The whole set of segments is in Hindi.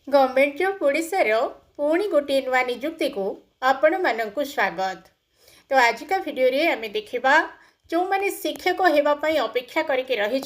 गवर्नमेंट जॉब ओडिशार पुणी गोटे नुआ निजुक्ति को आपण मानक स्वागत। तो आज का वीडियो रे आमे देखिबा जो माने शिक्षक होगापी अपेक्षा करके रही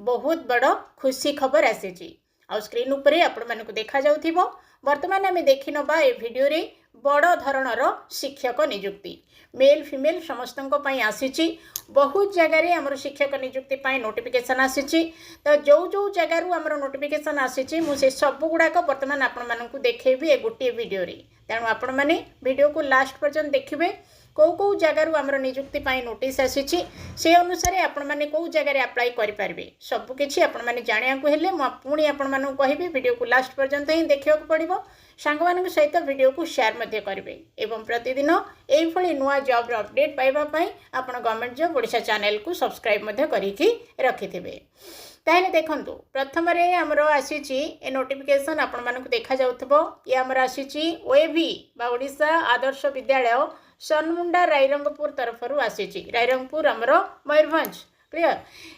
बहुत बड़ खुशी खबर आसी आ स्क्रीन उपरे आपण मानक देखा जाउथिबो। वर्तमान आमे देखि नबा ए वीडियो रे बड़ धरणर शिक्षक निजुक्ति मेल फीमेल समस्त आसी। बहुत जगार आमर शिक्षक निजुक्ति नोटिफिकेशन आसी। तो जो जो जगार आमर नोटिफिकेशन आसी मुझे सब गुड़ाक बर्तमान आपण मानक देखैबी ए गोटे वीडियो रे। तेणु आपण माने वीडियो को लास्ट पर्यंत देखिबे कौ कौ जगार आमर निजुक्ति नोटिस आसी से अनुसार आपण माने कौ जगार अप्लाई करें सबकि आपण माने जानिया को हेले पुणी आपण मानक कहबी वीडियो को लास्ट पर्यंत ही देखा पड़ो। सांग मान सहित वीडियो को शेयर मध्य करेंगे एवं प्रतिदिन यही नुआ जॉब अपडेट पाइबापी आप गवर्नमेंट जॉब ओडिशा चैनल को सब्सक्राइब करके रखिथे। ताहले देखंतु प्रथम रे हमर आसी ए नोटिफिकेशन आपण मानक देखा जाउथबो। ये हमर आसी ओएवी बा ओडिशा आदर्श विद्यालय सनमुंडा रायरंगपुर तरफरु आसी। रायरंगपुर हमर मयूरभंज क्लियर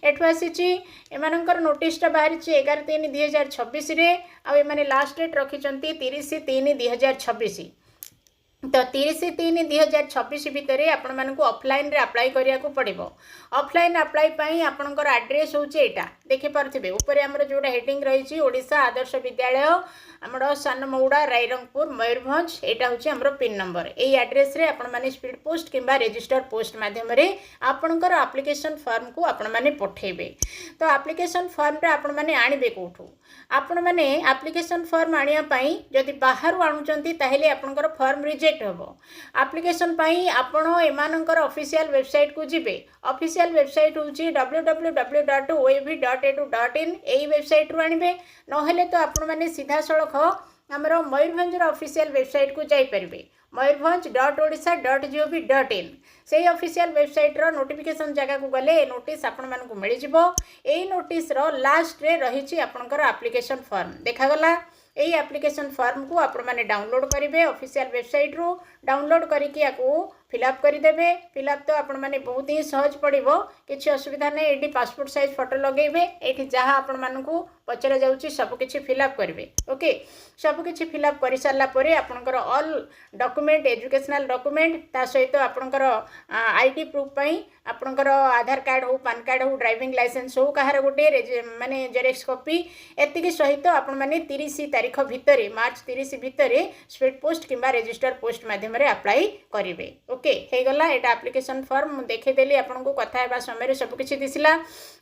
एठु आसी। एमानकर नोटिसटा बाहरी 11/3/2026 रे आ एमाने लास्ट डेट रखिचंती 30/3/2026। तो 30/3/2026 भितर आपण मानक ऑफलाइन रे अप्लाई करिया को पड़िबो। ऑफलाइन अप्लाई पई आपनकर एड्रेस होचे एटा देखि पारथिबे ऊपर हमर जोडा हेडिंग रहिछि ओडिशा आदर्श विद्यालय हमर सनमौड़ा रायरंगपुर मयूरभंज एटा होचे हमर पिन नंबर। एई एड्रेस रे आपण माने स्पीड पोस्ट किंबा रजिस्टर पोस्ट माध्यम रे आपनकर एप्लिकेशन फॉर्म को आपण माने पठेबे। तो एप्लिकेशन फॉर्म रे आपण माने आनिबे कोठू आपण माने एप्लिकेशन फॉर्म आनिया पई जदि बाहरु आनुचंती ताहेले आपनकर फॉर्म रिजेक्ट होबो। एप्लिकेशन पई आपण एमानकर ऑफिशियल वेबसाइट को जिबे। ऑफिशियल वेबसाइट होची www.oev.edu.in एई वेबसाइट रु आनिबे। नहेले तो आपण माने सीधा सळख हमर मयूरभंज ऑफिशियल वेबसाइट को जाई परिबे mayurbhanj.odisha.gov.in से ऑफिशियल वेबसाइट रो नोटिफिकेशन जगह को गले नोटिस आपण मानक मिल जिवो। एई नोटिस रो लास्ट रे रहिछि आपनकर एप्लिकेशन फॉर्म देखा गला। एई एप्लिकेशन फॉर्म को आपण माने डाउनलोड करिवे ऑफिशियल वेबसाइट रो डाउनलोड करिकि याकू फिलअप करदेवे। फिलअप तो आपण माने बहुत ही सहज पड़ो किसी असुविधा नहीं। ये पासपोर्ट साइज फोटो लगेबे ये जहाँ आपण मानक पचरा जाउची सबकि फिलअप करेंगे। ओके सबकि फिलअप कर सारापर आपंकर ऑल डॉक्यूमेंट एजुकेशनल डॉक्यूमेंट ता सहित आपंकर आईडी प्रूफ पाई आपंकर आधार कार्ड हो पान कार्ड हो ड्राइविंग लाइसेंस हो कहार गोटे माने जेरेक्स कॉपी एतिकी सहित आपण माने 30 तारीख भितर मार्च 30 भितर स्पीड पोस्ट किंबा रजिस्टर पोस्ट माध्यम अप्लाई करेंगे। ओके हे गला एटा एप्लिकेशन फॉर्म देखदेली आपको कथा हेबा समय सबकि दिसला।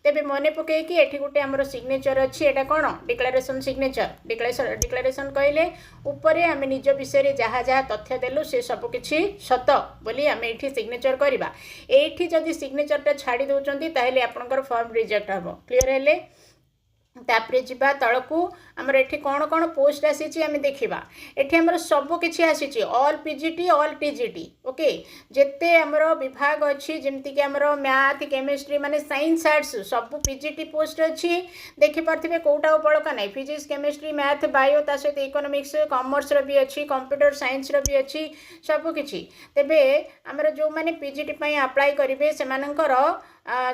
तेबे मने पके कि एठी गोटे हमर सिग्नेचर अछि एटा कोन डिक्लेरेशन सिग्नेचर डिक्लेरेशन कहले ऊपर आम निज विषय जहाँ जहाँ तथ्य देलु से सबकि सत बोली आम एठी सिग्नेचर करबा। एठी जदि सिग्नेचरटा छाड़ी दउचंती ताहेले आपनकर फॉर्म रिजेक्ट हबो। क्लियर हेले तापरे जिबा तळकू हमर एठी कोन कोन पोस्ट आसीची आमे देखिबा। एठी हमर सब किछि आसीची all PGT all TGT. Okay जेते हमर विभाग अछि जेमति कि हमर मैथ केमिस्ट्री माने साइंस आर्ट्स सब पीजीटी पोस्ट अछि देखि परथिबे कोटा बळका नै फिजिक्स केमिस्ट्री मैथ बायो ता सहित इकोनॉमिक्स कॉमर्स रो भी अछि कंप्यूटर साइंस रो भी अछि सब किछि। तेबे हमर जो माने पीजीटी पई अप्लाई करिवे सेमानकर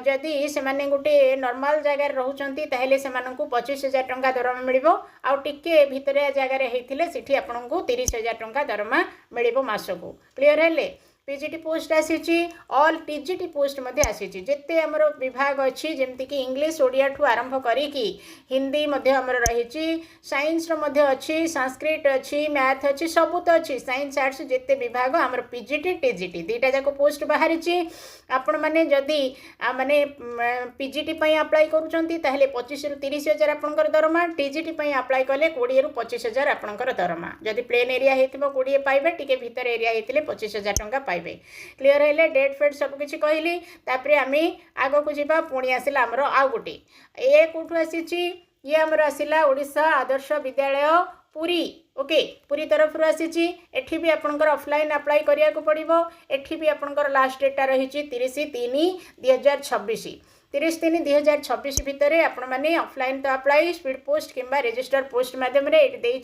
जदि से गोटे नॉर्मल जगार रोचंती ताहेले सेमानंकु 25,000 टंका दरमा मिलिबो। आउ टिके भितरिया जगार हेथिले सिठी आपनंकु 30,000 टंका दरमा मिलिबो मासको। क्लियर हेले पीजीटी पोस्ट आसीची ऑल टीजीटी पोस्ट मध्ये आसीची जेते हमर विभाग अछि जेमति कि इंग्लिश ओडिया ठु आरंभ करी कि हिंदी मध्ये हमर रहिची साइंस रो मध्ये अछि संस्कृत अछि मैथ अछि सब तो अछि साइंस आर्ट्स जेते विभाग हमर पीजीटी टीजीटी दीटा जाको पोस्ट बाहरीची। आपण माने जदी माने पीजीटी पई अप्लाई करूचंती ताहेले 25 रु 30,000 आपनकर दरमा टीजीटी पई अप्लाई कले 20 रु 25,000 आपनकर दरमा। जदी प्लेन एरिया हेतिबो 20 पाइबे टिके भीतर एरिया हेतिले 25,000 टंका पाइबे। क्लियर हेले डेट फेट सब किछि कहली। तापरे आमी आगो को जिबा पुणी आसिला हमरो आ गोटे ए कोठु आसीची ये हमरो आसिला ओडिशा आदर्श विद्यालय पुरी। ओके पुरी तरफ रु आसीची एठी भी आपनकर ऑफलाइन अप्लाई करिया को पड़िबो। एठी भी आपनकर लास्ट डेटा रहिची 30/3/2026। 30/3/2026 भितर आपण मैंने ऑफलाइन तो अप्लाई स्पीड पोस्ट किंबा रजिस्टर पोस्ट माध्यम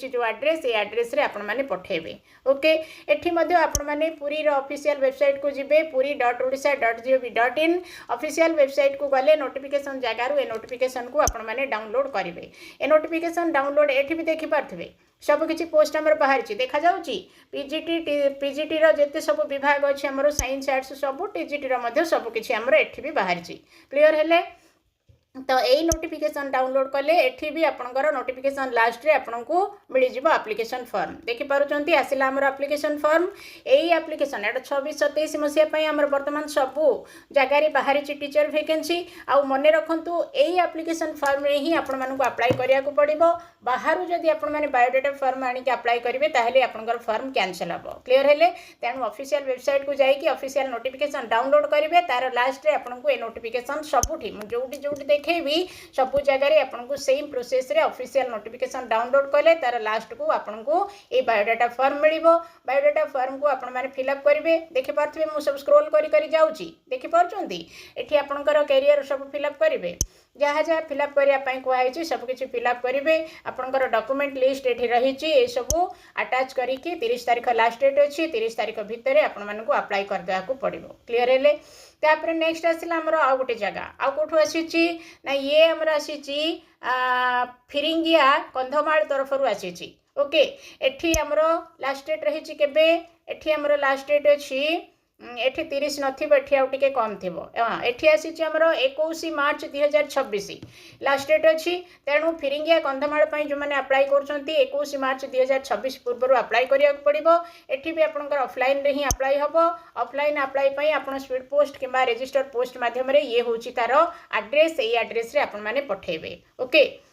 जो एड्रेस ये एड्रेस रे आपण मैंने पठेबे। ओके एठी मध्ये आपण मैंने पुरी रो ऑफिशियल वेबसाइट को जिबे puri.odisha.gov.in ऑफिशियल वेबसाइट को गले नोटिफिकेशन जगार ए नोटिफिकेशन को आपण मैंने डाउनलोड करेंगे। ए नोटिफिकेशन डाउनलोड एठी भी देखि पारथिबे सब किसी पोस्ट आमर बाहरी देखा जाउची पीजीटी रो जेते सब विभाग अछि हमरो साइंस आर्ट्स सब टीजीटी रो मध्ये सब किसी आमर एठी भी बाहरी क्लियर हेले। तो यही नोटिफिकेशन डाउनलोड कले एठी भी आपनकर नोटिफिकेशन लास्ट रे आपनको मिल जिवो एप्लिकेशन फॉर्म देखि पारुचंती आसिला हमर एप्लिकेशन फॉर्म एही एप्लिकेशन एटा 26-27 मसिया पई हमर वर्तमान सब जगह रे बाहरी टीचर वैकेंसी आ मने रखंतु एही एप्लिकेशन फॉर्म रे ही आपन मानको अप्लाई करिया को पड़िबो। बाहरु जदि आपन माने बायोडाटा फॉर्म आनी के अप्लाई करिवे ताहेले आपनकर फॉर्म कैंसिल हबो क्लियर हेले। तेनु ऑफिशियल वेबसाइट को जाई कि ऑफिशियल नोटिफिकेशन डाउनलोड करिवे तार लास्ट रे आपनको ए नोटिफिकेशन सबुठी जोउटी देखेबी सब जगह आपको सेम प्रोसेस रे ऑफिशियल नोटिफिकेशन डाउनलोड कले तार लास्ट को आपको ये बायोडाटा फॉर्म मिलिबो। बायोडाटा फॉर्म को आपण माने फिलअप करेंगे देखि पारथिबे मु सब स्क्रॉल करी करी जाउची देखि पारचंती एठी आपनकर कैरियर सब फिलअप करेंगे जहाँ जहाँ फिलअप करने कहुई सब किसी फिलअप करेंगे। आपंकर डॉक्यूमेंट लिस्ट ये रही ये सब अटैच करके 30 तारीख लास्ट डेट अच्छी 30 तारीख भितर आपण मानक अप्लाई करदेवा को पड़ो क्लीयर हेले। तापर नेक्स्ट आसला आमर आउ गोटे जगह आउ कौटू आसी ना ये आमर आसी फिरिंगिया कंधमाल तरफ आसी ओके एठी आमर लास्ट डेट रही केबे एठी आमर लास्ट डेट अच्छी एठी 30 नथिबो एठी आउ टिके कम थिबो हां एठी आसी छि हमरो 21 मार्च 2026 लास्ट डेट अछि। तेणु फिरिंगिया कंधमाल पई जो माने अप्लाई करछंती 21 मार्च 2026 पूर्व अप्लाई करिया पड़िबो। एठी भी आपनकर ऑफलाइन रे ही अप्लाई हबो। ऑफलाइन अप्लाई पई आपण स्पीड पोस्ट किबा रजिस्टर पोस्ट माध्यम रे ये होछि तारो एड्रेस ए एड्रेस रे आपण माने पठेबे ओके।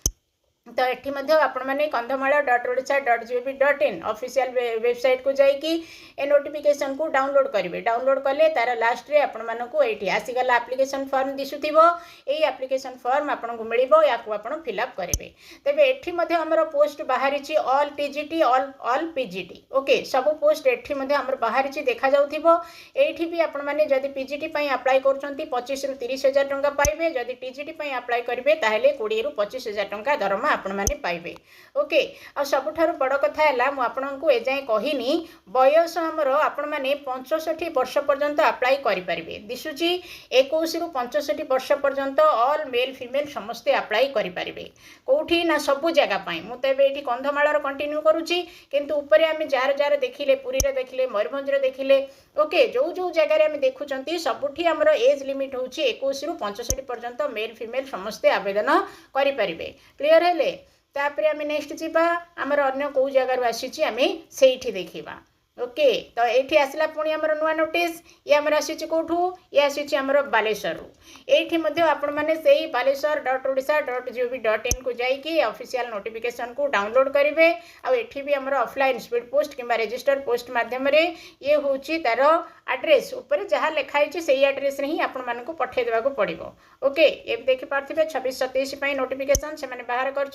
तो एठी मध्ये आपण माने कंधमाल.odisha.gov.in ऑफिशियल वेबसाइट को जाइकी ए नोटिफिकेशन को डाउनलोड करेंगे। डाउनलोड कले तार लास्ट रे आपण मानकू एठी आसीगला एप्लिकेशन फॉर्म दिसुथिबो एई एप्लिकेशन फॉर्म आपनको मिलिबो याकू आपण फिलअप करेंगे। तेबे एठी मध्ये हमर पोस्ट बाहरी छि all TGT all PGT okay सब पोस्ट एठी मध्ये हमर बाहरी छि देखा जाउथिबो। एठी भी आपण माने जदी पीजीटी पई अप्लाई करछंती 25 रु 30 हजार टंका पाइबे जदी टीजीटी पई अप्लाई करिवे ताहेले 20 रु 25 हजार टंका दरमा आपण माने पाइबे ओके। आ सबठारु बड़ कथा हैला मु आपनकू ए जाय कहिनी बयस हमर आपण माने 65 वर्ष पर्यंत अप्लाई करि परिबे दिसुची 21 रु 65 वर्ष पर्यंत ऑल मेल फीमेल समस्त अप्लाई करि परिबे कोठी ना सब जगह पई मु तेबे एठी कंधमाळर कंटिन्यू करूची किंतु ऊपरे आमे जार जार देखिले पुरी रे देखिले मयूरभंज रे देखिले ओके जो जो जगह रे आमे देखुचंती सबुठी हमर एज लिमिट होची 21 रु 65 पर्यंत मेल फीमेल समस्त आवेदन करि परिबे क्लियर हेले। तापर आम नेक्स्ट जीवा आमर अन्य कौ जगार आसी आम से देखा ओके। तो ये आसला पुणी आमर नुआ नोटिस ये आमर आसी कौटू ये आसी आमर बालेश्वर ये आपण मैंने से baleswar.odisha.gov.in को जाइए ऑफिशियल नोटिफिकेशन को डाउनलोड करेंगे। आठी भी आमर ऑफलाइन स्पीड पोस्ट किंबा रजिस्टर पोस्ट माध्यम ये हूँ तार एड्रेस उपर जहाँ लिखाई से एड्रेस ही आपण मानक पठे देवा पड़ो ओके। ये देखि पार्थिबे 26-27 नोटिफिकेशन से बाहर कर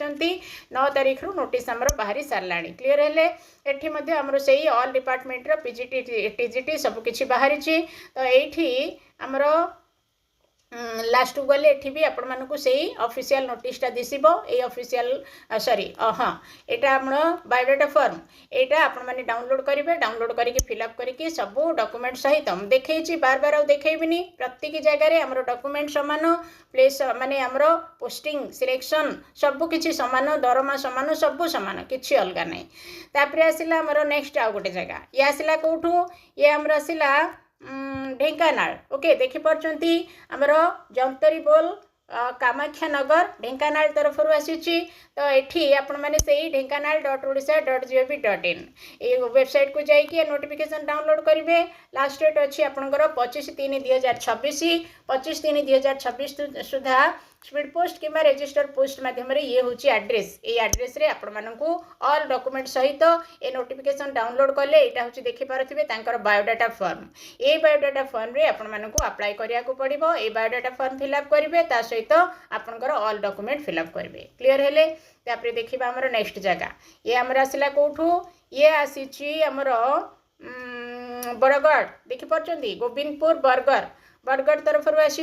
9 तारीख रु नोटिस आमर बाहरी सारा क्लीयर हेले। एठी मध्ये आमर से ऑल डिपार्टमेंट रो पीजीटी टीजीटी सब किछि बाहरी छि। तो एठी आमर लास्ट को गले एठी भी आपण मानकू सेही ऑफिशियल नोटिसटा दिसिबो ए ऑफिशियल सॉरी हाँ एटा हमर बायोडाटा फॉर्म एटा आपण माने डाउनलोड करेंगे। डाउनलोड करके फिलअप करके सब डॉक्यूमेंट सहित हम देखैछि बार बार आ देखैबिनी प्रत्येक जगह रे हमर डॉक्यूमेंट समान प्लेस माने हमर पोस्टिंग सिलेक्शन सब किछि समान दरमा समान सब समान किछि अलगा नै। तापर आसिला हमर नेक्स्ट आ गोटे जगह ये आसिला कोठू ये हमर आसिला ढेंकानाल ओके देखि पारचंती हमर जंतरी बोल कामाख्या नगर ढेंकानाल तरफ आसी। तो ये आपण मैंने से ढेंकानाल.odisha.gov.in ये वेबसाइट को जाइए नोटिफिकेशन डाउनलोड करेंगे। लास्ट डेट अच्छी आपंकर 25/3/2026 25/3/2026 सुधा स्पीड पोस्ट किंबा रजिस्टर पोस्ट माध्यम ये हूँ एड्रेस ये एड्रेस रे आपण मानकू ऑल डॉक्यूमेंट सहित ए नोटिफिकेशन डाउनलोड कले यहाँ हूँ देखिपारे तांकर बायोडाटा फॉर्म ये बायोडाटा फॉर्म रे आपण मानकू अप्लाई करिया को पड़िबो। ए बायोडाटा फॉर्म फिलअप करेंगे ता सहित आपनकर ऑल डॉक्यूमेंट फिलअप करेंगे क्लीयर हेले। तापर देखिबा हमर नेक्स्ट जगह ये हमर आसिला कोठू ये आसी हमर बरगढ़ देखि पारचंदी गोविंदपुर बरगढ़ बरगढ़ तरफ आसी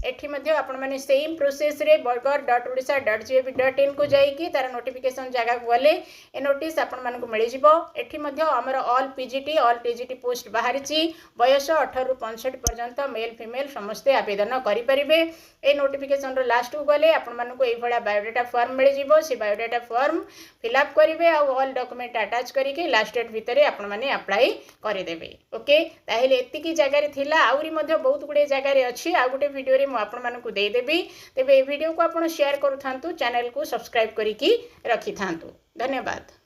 एठी मध्य आपण माने सेम प्रोसेस रे bargarh.odisha.gov.in को जाइकी तार नोटिफिकेशन जगह को गले ए नोटिस आपण मानक मिल जिवो एठी मध्य हमर all PGT all TGT post बाहरिची बयस 18 रु 65 पर्यंत मेल फीमेल समस्ते आवेदन करि परिबे ए नोटिफिकेशन रो लास्ट को गले आपण मानक एई भड़ा बायोडाटा फॉर्म मिल जिवो से बायोडाटा फॉर्म फिलअप करिवे आ ऑल डॉक्यूमेंट अटैच करिके लास्ट डेट भितरे आपण माने अप्लाई करि देबे ओके ताहेले एतिकी जगह रे थिला आउरी मध्य बहुत गुडे जगह रे अछि आ गुटे वीडियो रे मु आपण मानकु देई देबी तेबे ए वीडियो को आपण शेयर करू थांतु चैनल को सब्सक्राइब करिकी रखी थांतु धन्यवाद।